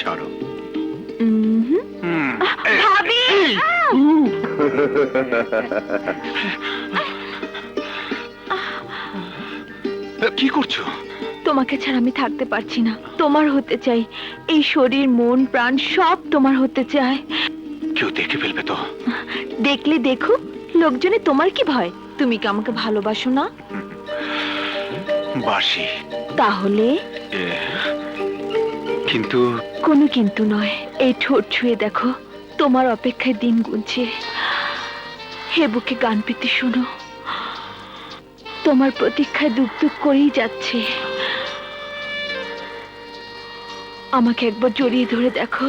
ছাড়ো। ভাবি কি করছো? তোমাকে ছাড়া আমি থাকতে পারছি না, তোমার হতে চাই। এই শরীর মন প্রাণ সব তোমার হতে চায়। কেউ দেখে ফেলবে তো? দেখলে দেখো, লোকজনে তোমার কি ভয়? তুমি কি আমাকে ভালোবাসো না? বাসি। তাহলে কিন্তু কোনো কিন্তু নয়, এই ঠোঁট ছুঁয়ে দেখো, তোমার অপেক্ষায় দিন গুনছে। হে বুকে গান পেতে শোনো, তোমার প্রতীক্ষায় দুক দুক করেই যাচ্ছে। আমাকে একবার জড়িয়ে ধরে দেখো,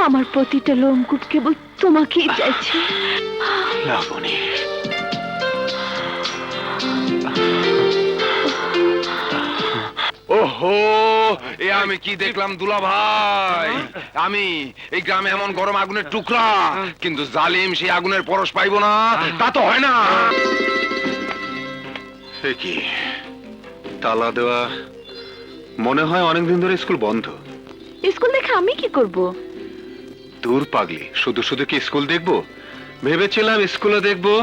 আমার প্রতিটা লোমকূপ কেবল তোমাকেই চাইছে। লাবণী, ওহো, এ আমি কি দেখলাম দুলা ভাই? আমি এই গ্রামে এমন গরম আগুনের টুকরা, কিন্তু জালিম সেই আগুনের পরশ পাইবো না, তা তো হয় না। এ কি তালা দেওয়া? মনে হয় অনেকদিন ধরে স্কুল বন্ধ। স্কুল দেখে আমি কি করব? দূর পাগলি, শুধু শুধু কি স্কুল দেখবো? ভেবেছিলাম স্কুলে দেখবো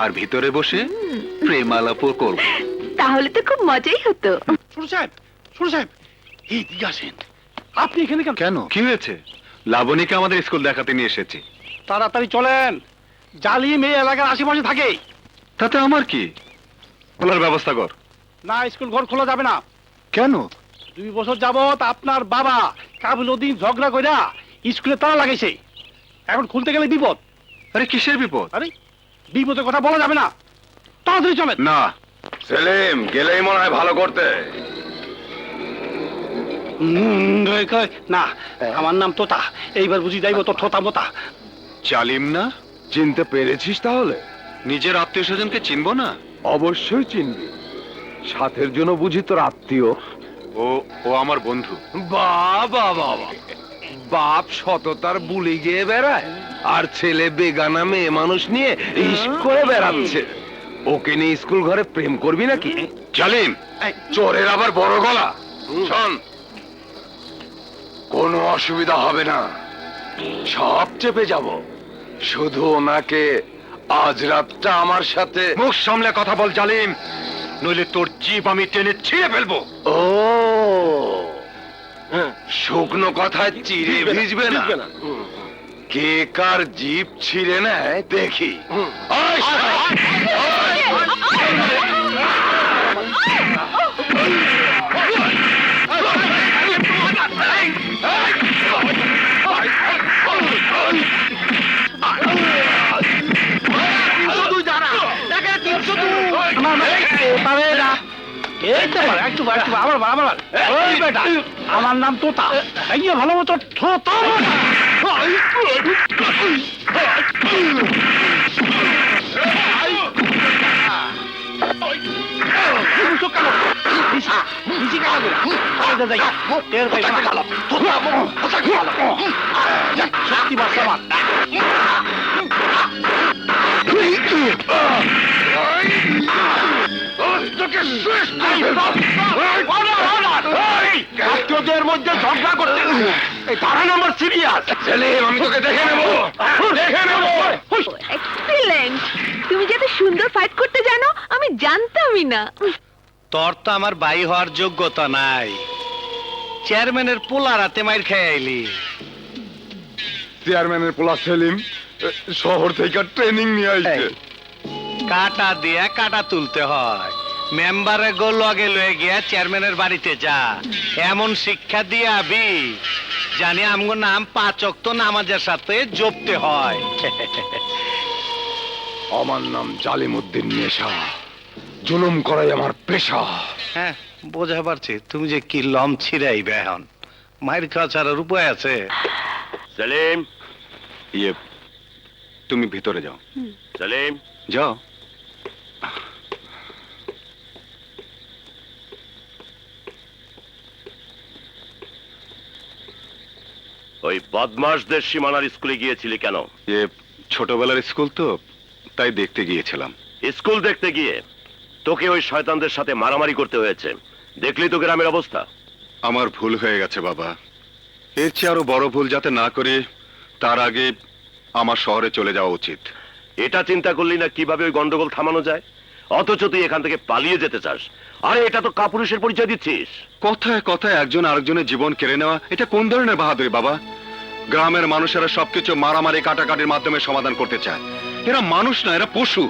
আর ভিতরে বসে প্রেম আলাপও করবো। তাহলে তো খুব মজাই হতো। ছোট সাহেব, ছোট সাহেব, এই দিকে আসেন। আপনি এখানে কেন? কেন, কি হয়েছে? লাবণীকে আমাদের স্কুল দেখাতে নিয়ে এসেছি। তাড়াতাড়ি চলেন, জালিম এই এলাকার আশেপাশে থাকে। তাতে আমার কি? খোলার ব্যবস্থা কর। না, স্কুল ঘর খোলা যাবে না। কেন? 2 বছর যাবত আপনার বাবা কাবিল উদ্দিন ঝগড়া কইরা স্কুলে তালা লাগাইছে। এখন খুলতে গেলে বিপদ। আরে কিসের বিপদ? আরে বিপদের কথা বলা যাবে না, তাড়াতাড়ি চলেন। না, সেলিম, গেলেই মনে হয় ভালো করতে। না, আমার নাম তোতা, এইবার বুঝি যাইব তো থোতা মোতা। জালিম না? চিনতে পেরেছিস তাহলে? নিজের আত্মীয় স্বজনকে চিনবো না? অবশ্যই চিনবি, সাথের জন্য বুঝি তোর আত্মীয়। ও ও আমার বন্ধু। বাবা বাবা, বাপ সততার বুলি গিয়ে বেড়ায়, আর ছেলে বেগানা মেয়ে মানুষ নিয়ে ইস্ক করে বেড়াচ্ছে। ওকে নিয়ে স্কুল ঘরে প্রেম করবি নাকি? জালিম, চোরের আবার বড় গলা। শোন, কোনো অসুবিধা হবে না, সব চেপে যাব, শুধু ওনাকে আজ রাতটা আমার সাথে। মুখ সামলে কথা বল জালিম, নইলে তোর জিভ আমি টেনে ছিঁড়ে ফেলবো। ও, শুকনো কথায় চিড়ে ভিজবে না। কে কার জিভ ছিঁড়ে নেয় দেখি। আয়, আমার নাম তোতা, ভালো মতো থোতা। শক্তি বাড়ছে আমার। আত্মীয়দের মধ্যে ঝগড়া করতে এই ধারা নাম্বার সিরিয়াস। সেলিম, আমি তোকে দেখে নেবো, দেখে নেবো। এক্সিলেন্ট, তুমি যে এত সুন্দর ফাইট করতে জানো আমি জানতামই না। তোর তো আমার ভাই হওয়ার যোগ্যতা নাই, চেয়ারম্যানের পোলা রাতে মাইর খেয়ে আইলি। চেয়ারম্যানের পোলা সেলিম শহর থেকে ট্রেনিং নিয়ে আসছে। কাটা দিয়া কাটা তুলতে হয়, মেম্বারে গো লগে লয়ে গিয়া চেয়ারম্যানের বাড়িতে যা, এমন শিক্ষা দিয়ে আবি জানি আমগো নাম 5 ওয়াক্ত নামাজের সাথে জপতে হয়। আমার নাম জালিম উদ্দিন নেশা, জুলুম করাই আমার পেশা। হ্যাঁ, বোঝা পারছি তুমি যে কি লম ছিড়াইবে এখন, মায়ের খাওয়া ছাড়ার উপায় আছে? সেলিম, ইয়ে, তুমি ভিতরে যাও। সেলিম, যাও। ওই বদমাশদের সীমানার স্কুলে গিয়েছিলি কেন? ইয়ে, ছোটবেলার স্কুল তো, তাই দেখতে গিয়েছিলাম। স্কুল দেখতে গিয়ে তোকে ওই শয়তানদের সাথে মারামারি করতে হয়েছে, দেখলি তো গ্রামের অবস্থা। আমার ভুল হয়ে গেছে বাবা, এর চেয়ে আরো বড় ভুল যাতে না করে তার আগে আমার শহরে চলে যাওয়া উচিত। এটা চিন্তা করলি না কিভাবে ওই গন্ডগোল থামানো যায়? অথচ তুই এখান থেকে পালিয়ে যেতে চাস। আরে এটা তো কাপুরুষের পরিচয় দিচ্ছিস। কথায় কথায় একজন আরেকজনের জীবন কেড়ে নেওয়া, এটা কোন ধরনের বাহাদুরি বাবা? গ্রামের মানুষেরা সবকিছু মারামারি কাটাকাটির মাধ্যমে সমাধান করতে চায়। এরা মানুষ না, এরা পশু।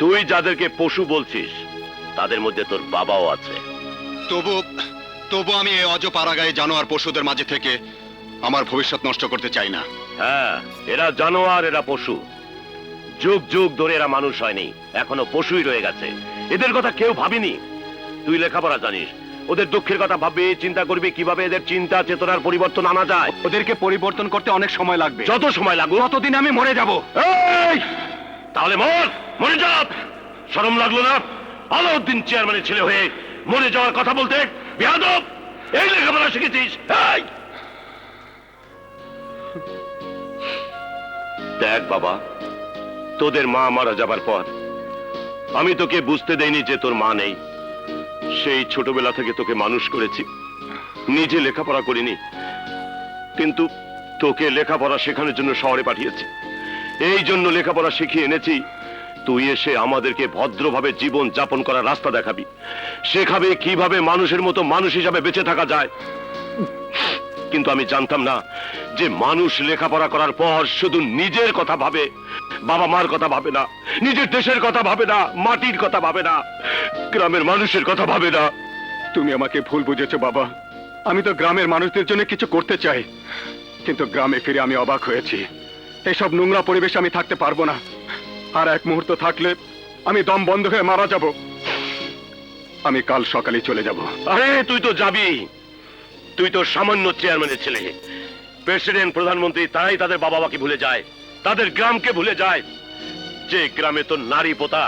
তুই যাদেরকে পশু বলছিস তাদের মধ্যে তোর বাবাও আছে। তবু আমি এই অজপাড়াগায়ে জানোয়ার পশুদের মাঝে থেকে আমার ভবিষ্যৎ নষ্ট করতে চাই না। হ্যাঁ, এরা জানোয়ার, এরা পশু। যুগ যুগ ধরে এরা মানুষ হয়নি, এখনো পশুই রয়ে গেছে। এদের কথা কেউ ভাবেনি। তুই লেখাপড়া জানিস, ওদের দুঃখের কথা ভাববি, চিন্তা করবি কিভাবে এদের চিন্তা চেতনার পরিবর্তন আনা যায়। ওদেরকে পরিবর্তন করতে অনেক সময় লাগবে। যত সময় লাগুক ততদিন আমি মরে যাব। এই, তাহলে মরে যা। শরম লাগলো না আলাউদ্দিন চেয়ারম্যানের ছেলে হয়ে মরে যাওয়ার কথা বলতে? বেয়াদব, এই লেখাপড়া শিখেছিস? এই! দেখ বাবা, তোদের মা মারা যাবার পর আমি তোকে বুঝতে দেইনি যে তোর মা নেই। সেই ছোটবেলা থেকে তোকে মানুষ করেছি, নিজে লেখাপড়া করিনি, কিন্তু তোকে লেখাপড়া শেখানোর জন্য শহরে পাঠিয়েছি। এই জন্য লেখাপড়া শিখিয়ে এনেছি। তুই এসে আমাদেরকে ভদ্রভাবে জীবন যাপন করার রাস্তা দেখাবি, শেখাবে কিভাবে মানুষের মতো মানুষ হিসাবে বেঁচে থাকা যায়। কিন্তু আমি জানতাম না যে মানুষ লেখাপড়া করার পর শুধু নিজের কথা ভাবে, বাবা মার কথা ভাবে না, নিজের দেশের কথা ভাবে না, মাটির কথা ভাবে না, গ্রামের মানুষের কথা ভাবে না। তুমি আমাকে ভুল বুঝেছো বাবা। আমি তো গ্রামের মানুষদের জন্য কিছু করতে চাই, কিন্তু গ্রামে ফিরে আমি অবাক হয়েছি। এসব নোংরা পরিবেশে আমি থাকতে পারবো না। আর এক মুহূর্ত থাকলে আমি দম বন্ধ হয়ে মারা যাব। আমি কাল সকালে চলে যাব। আরে তুই তো যাবি, তুই তো সামান্য চেয়ারম্যানের ছেলে। প্রেসিডেন্ট, প্রধানমন্ত্রী তারাই তাদের বাবা মাকে ভুলে যায়, তাদের গ্রামকে ভুলে যায়। যে গ্রামে তোর নারী পোতা,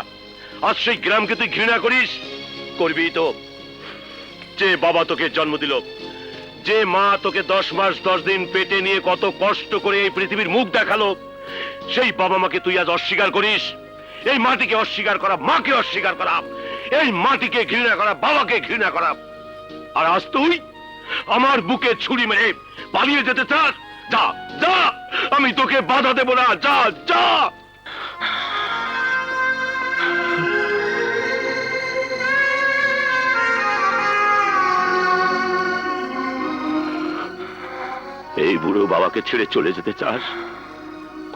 আজ সেই গ্রামকে তুই ঘৃণা করিস? করবি তো। যে বাবা তোকে জন্ম দিল, যে মা তোকে 10 মাস 10 দিন পেটে নিয়ে কত কষ্ট করে এই পৃথিবীর মুখ দেখালো, সেই বাবা মাকে তুই আজ অস্বীকার করিস। এই মাটিকে অস্বীকার করা, মাকে অস্বীকার করা, এই মাটিকে ঘৃণা করা, বাবাকে ঘৃণা করা। আর আজ তুই আমার বুকে ছুরি মেরে পালিয়ে যেতে চাস? যা যা, আমি তোকে বাধা দেব না। যা যা। এই বুড়ো বাবাকে ছেড়ে চলে যেতে চাস?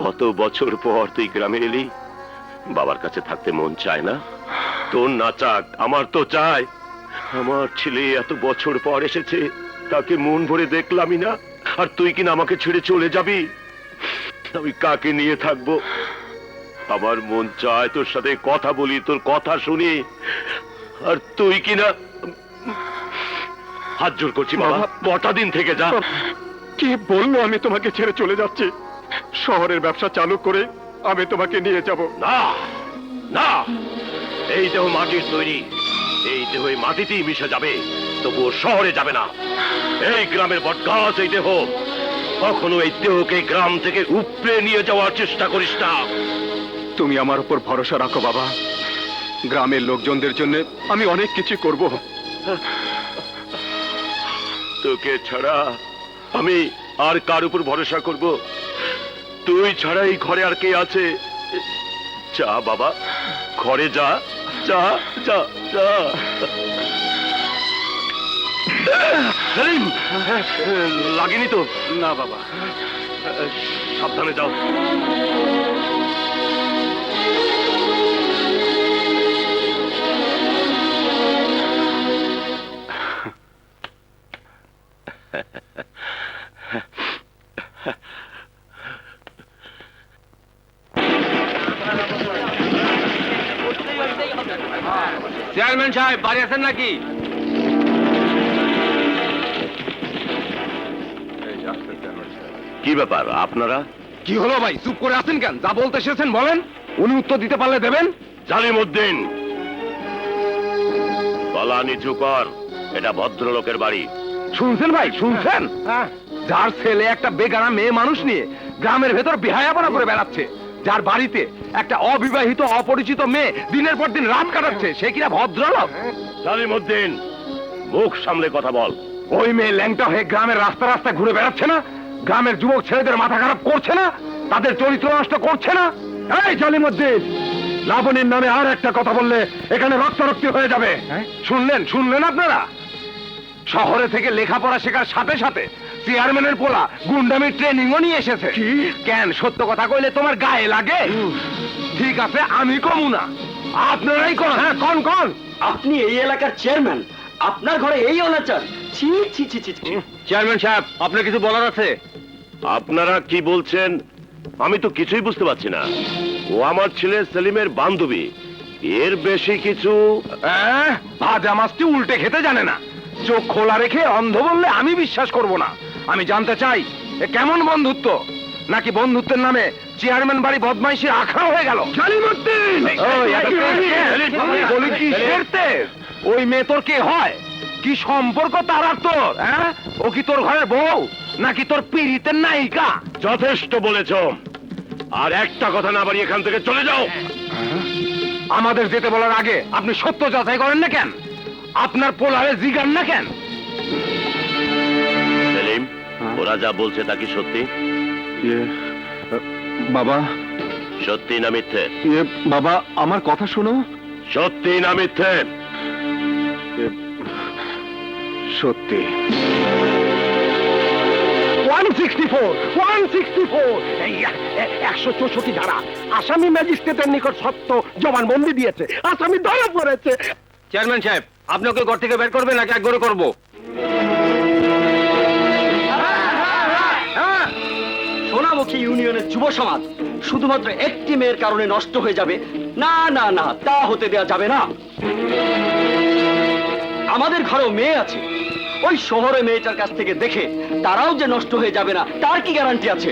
কত বছর পর তুই গ্রামে এলি, বাবার কাছে থাকতে মন চায় না? তোর না চাক, আমার তো চায়। আমার ছেলে এত বছর পর এসেছে, তাকে মন ভরে দেখলামই না, আর তুই কিনা আমাকে ছেড়ে চলে যাবি? আমি কাকে নিয়ে থাকবো? আমার মন চায় তোর সাথে কথা বলি, তোর কথা শুনি, আর তুই কিনা। হাত জোর করছি বাবা, কটা দিন থেকে যা। কি বললো আমি তোমাকে ছেড়ে চলে যাচ্ছি? শহরের ব্যবসা চালু করে আমি তোমাকে নিয়ে যাব। না না, এই দেহ মাটির তৈরি, এই দেহ এই মাটিতেই মিশে যাবে, তবুও শহরে যাবে না। এই গ্রামের বটগাছ এই দেহ, কখনো এই দেহকে গ্রাম থেকে উপড়ে নিয়ে যাওয়ার চেষ্টা করিস না। তুমি আমার উপর ভরসা রাখো বাবা। গ্রামের লোকজনদের জন্য আমি অনেক কিছু করব। তোকে ছাড়া আমি আর কার উপর ভরসা করব? তুই ছাড়া এই ঘরে আর কে আছে? যা বাবা, ঘরে যা যা যা যা। সেলিম, লাগেনি তো? না বাবা। সাবধানে যাও। চেয়ারম্যান সাহেব বাড়ি আছেন নাকি? কি ব্যাপার আপনারা? কি হলো ভাই, চুপ করে আছেন কেন? যা বলতে এসেছেন বলেন, উনি উত্তর দিতে পারলে দেবেন। জালিমউদ্দিন, গলা নিচু কর, এটা ভদ্রলোকের বাড়ি। শুনছেন ভাই, শুনছেন? যার ছেলে একটা বেগানা মেয়ে মানুষ নিয়ে গ্রামের ভেতর বেহায়াপনা করে বেড়াচ্ছে, যার বাড়িতে একটা অবিবাহিত অপরিচিত মেয়ে দিনের পর দিন রাত কাটাচ্ছে, সে কিনা ভদ্রলোক? জালিমউদ্দিন, মুখ সামলে কথা বল। ওই মেয়ে ল্যাংটা হয়ে গ্রামের রাস্তা রাস্তায় ঘুরে বেড়াচ্ছে না? গ্রামের যুবক ছেলেদের মাথা খারাপ করছে না? তাদের চরিত্র নষ্ট করছে না? এই জলিমুদ্দিন, লাবণীর নামে আর একটা কথা বললে এখানে রক্তারক্তি হয়ে যাবে। শুনলেন আপনারা? শহরে থেকে লেখাপড়া শেখার সাথে সাথে চেয়ারম্যানের পোলা গুন্ডামির ট্রেনিংও নিয়ে এসেছে। কেন, সত্য কথা কইলে তোমার গায়ে লাগে? ঠিক আছে, আমি কমু না, আপনারাই কোন। হ্যাঁ, কোন আপনি এই এলাকার চেয়ারম্যান, আপনার ঘরে এই অনাচার! ছি ছি ছি ছি ছি। চেয়ারম্যান সাহেব, আপনার কিছু বলার আছে? আপনারা কি বলছেন আমি তো কিছুই বুঝতে পারছি না। ও আমার ছেলে সেলিমের বান্ধবী, এর বেশি কিছু। ভাজা মাছটি উল্টে খেতে জানে না। চোখ খোলা রেখে অন্ধ বললে আমি বিশ্বাস করব না। আমি জানতে চাই এ কেমন বন্ধুত্ব, নাকি বন্ধুত্বের নামে চেয়ারম্যান বাড়ি বদমাইশি আখড়া হয়ে গেল? ওই মেয়ে তোর কে হয়? কি সম্পর্ক তার আর তোর? ও কি তোর ঘরের বউ, নাকি তোর পীড়িতের নায়িকা? যথেষ্ট বলেছ, আর একটা কথা না বাড়ি এখান থেকে চলে যাও। আমাদের যেতে বলার আগে আপনি সত্য যাচাই করেন না কেন? আপনার পোলারে জিগান না কেন? সেলিম, ওরা যা বলছে তা কি সত্যি? বাবা, সত্যি না মিথ্যে? বাবা আমার কথা শোনো। সত্যি না মিথ্যে? সত্যি। 164 ধারা আসামি ম্যাজিস্ট্রেটের নিকট সত্য জবানবন্দি দিয়েছে, আসামি ধরা পড়েছে। চেয়ারম্যান সাহেব, আপনি ওকে ঘর থেকে বের করবেন নাকি একগরে করব? সোনামুখী ইউনিয়নের যুব সমাজ শুধুমাত্র একটি মেয়ের কারণে নষ্ট হয়ে যাবে না, না না, তা হতে দেওয়া যাবে না। আমাদের ঘরেও মেয়ে আছে, ওই শহরে মেয়েটার কাছ থেকে দেখে তারাও যে নষ্ট হয়ে যাবে না তার কি গ্যারান্টি আছে?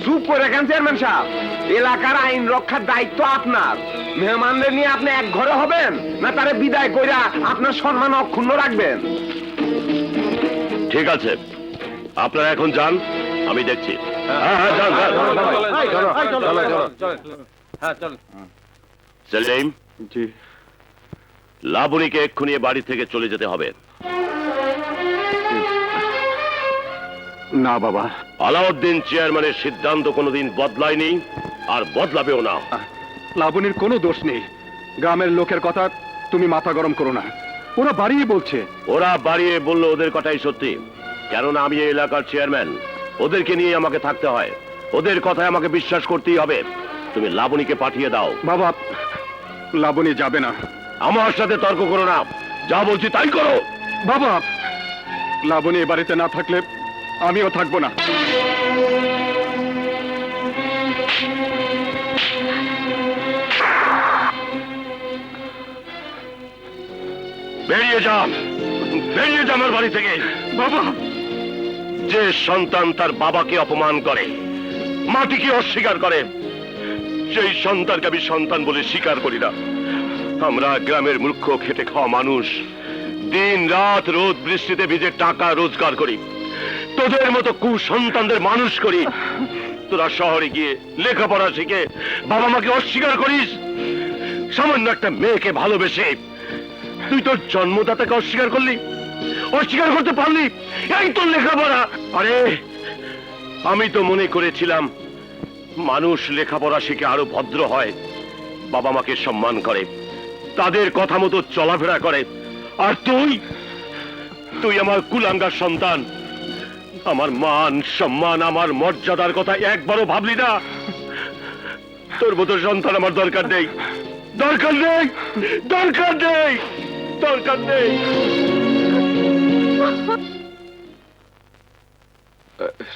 চুপ করে রাখেন চেয়ারম্যান সাহেব, এলাকার আইন রক্ষার দায়িত্ব আপনার। মেহমানদের নিয়ে আপনি এক ঘরে হবেন, না তারে বিদায় কইরা আপনার সম্মান অক্ষুণ্ণ রাখবেন? ঠিক আছে, আপনারা এখন যান, আমি দেখছি। হ্যাঁ, যান, যান। সেলিম, জি। লাবণীকে এক্ষুনি এ বাড়ি থেকে চলে যেতে হবে। না বাবা। আলাউদ্দিন চেয়ারম্যানের সিদ্ধান্ত কোনোদিন বদলায়নি, আর বদলাবেও না। লাবণীর কোনো দোষ নেই। গ্রামের লোকের কথা তুমি মাথা গরম করো না, ওরা বাড়িয়ে বলছে। ওরা বাড়িয়ে বললো ওদের কথাই সত্যি, কেননা আমি এই এলাকার চেয়ারম্যান। ওদেরকে নিয়ে আমাকে থাকতে হয়, ওদের কথায় আমাকে বিশ্বাস করতেই হবে। তুমি লাবণীকে পাঠিয়ে দাও। বাবা, লাবণী যাবে না। আমার সাথে তর্ক করো না, যা বলছি তাই করো। বাবা, লাবণী এ বাড়িতে না থাকলে আমিও থাকবো না। বেরিয়ে যা, বেরিয়ে যা আমার বাড়ি থেকে। বাবা, যে সন্তান তার বাবাকে অপমান করে, মাটিকে অস্বীকার করে, সেই সন্তানকে আমি সন্তান বলে স্বীকার করি না। আমরা গ্রামের মূর্খ খেটে খাওয়া মানুষ, দিন রাত রোদ বৃষ্টিতে ভিজে টাকা রোজগার করি, তোদের মতো কুসন্তানদের মানুষ করি। তোরা শহরে গিয়ে লেখাপড়া শিখে বাবা মাকে অস্বীকার করিস। সামান্য একটা মেয়েকে ভালোবেসে তুই তোর জন্মদাতাকে অস্বীকার করলি, অস্বীকার করতে পারলি? এই তোর লেখাপড়া। আরে আমি তো মনে করেছিলাম মানুষ লেখাপড়া শিখে আরো ভদ্র হয়, বাবা মাকে সম্মান করে, তাদের কথা মতো চলাফেরা করে। আর তুই তুই আমার কুলাঙ্গার সন্তান। আমার মান সম্মান, আমার মর্যাদার কথা একবারও ভাবলি না। তোর মতো সন্তান আমার দরকার নেই, দরকার নেই, দরকার নেই, দরকার নেই।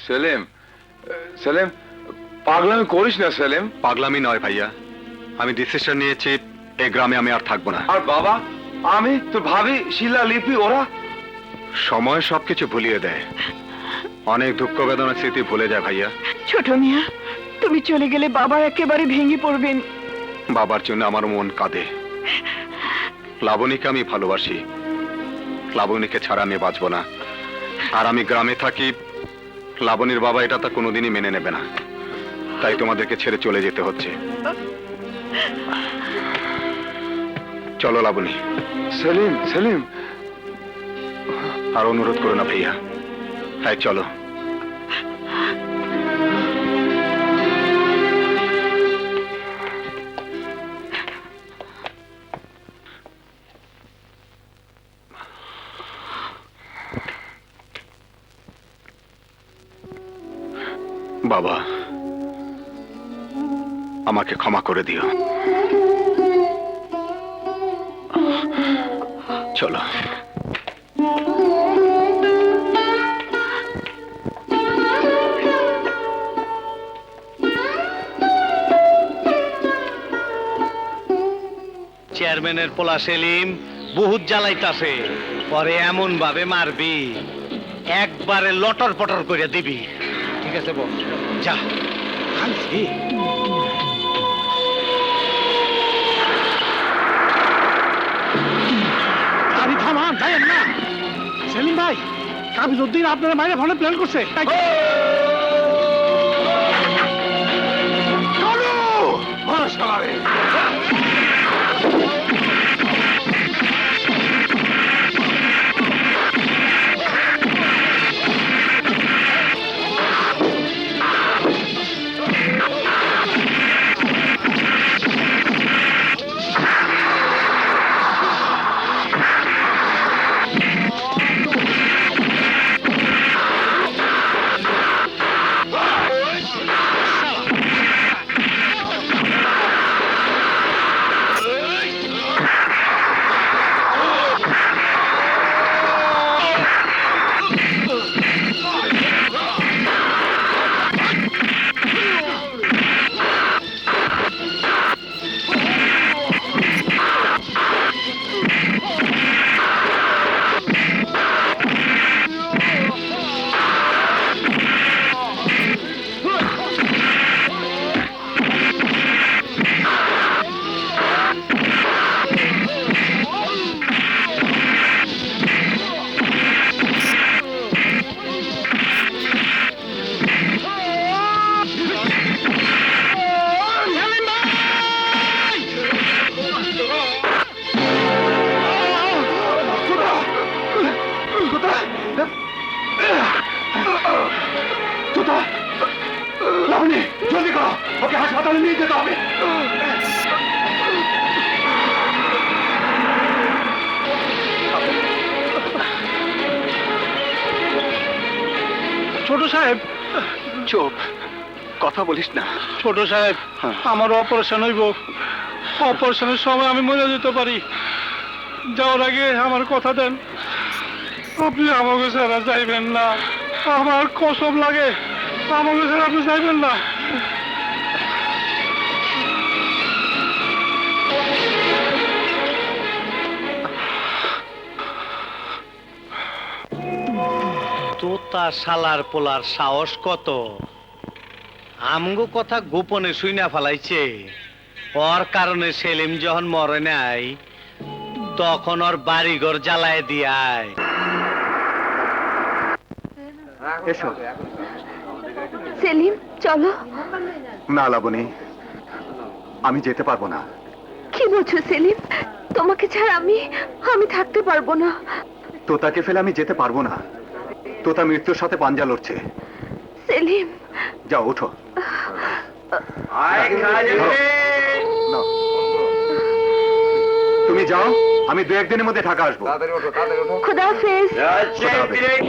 সেলিম, সেলিম, পাগলামি করিস না সেলিম। পাগলামি নয় ভাইয়া, আমি ডিসিশন নিয়েছি এই গ্রামে আমি আর থাকবো না। আর বাবা, আমি তোর ভাবি, শিলা, লিপি, ওরা? সময় সবকিছু ভুলিয়ে দেয়, অনেক দুঃখ বেদনার স্মৃতি ভুলে যায় ভাইয়া। ছোট মিয়া, তুমি চলে গেলে বাবা একেবারে ভেঙে পড়বেন। বাবার জন্য আমার মন কাঁদে। লাবণীকে আমি ভালোবাসি, লাবণীকে ছাড়া আমি বাঁচবো না। আর আমি গ্রামে থাকি, লাবণীর বাবা এটা তা কোনোদিনই মেনে নেবে না, তাই তোমাদেরকে ছেড়ে চলে যেতে হচ্ছে। চলো লাবণী। সেলিম, সেলিম, আর অনুরোধ করো না ভাইয়া। হ্যাঁ চলো। বাবা, আমাকে ক্ষমা করে দিও। চলো। চেয়ারম্যানের পোলা সেলিম বহুত জ্বালাইতাছে, পরে এমন ভাবে মারবি একবারে লটর পটর করে দিবি। ঠিক আছে বল, যা। গাড়ি থামান, যাইয়েন না। সেলিম ভাই, কাবিলউদ্দিন আপনার মায়ের ফোনে প্ল্যান করছে। জলদি করো, ওকে হাসপাতালে নিয়ে যেতে হবে। ছোট সাহেব, চুপ, কথা বলিস না। ছোট সাহেব, আমার অপারেশন হইব। অপারেশনের সময় আমি মরে যেতে পারি। যাওয়ার আগে আমার কথা দেন, আপনি আমাকে ছাড়া যাইবেন না। আমার কসম লাগে, আমাকে ছাড়া আপনি যাইবেন না। তোতা শালার পোলার সাহস কত! আমগো কথা গোপনে শুইনা ফেলাইছে। ওর কারণে সেলিম যখন মরে নাই, তখন ওর বাড়িঘর জ্বালায় দিয়ায়। এসো। সেলিম চলো। না লাবণী, আমি যেতে পারবো না। কি বলছো সেলিম? তোমাকে ছাড়া আমি থাকতে পারবো না। তোতাকে ফেলে আমি যেতে পারবো না। তোতা মৃত্যুর সাথে পাঞ্জা লড়ছে। সেলিম, যাও ওঠো। নাও। তুমি যাও, আমি 2-1 দিনের মধ্যে ঢাকা আসবো। খুদা হাফেজ। খোদা হাফেজ।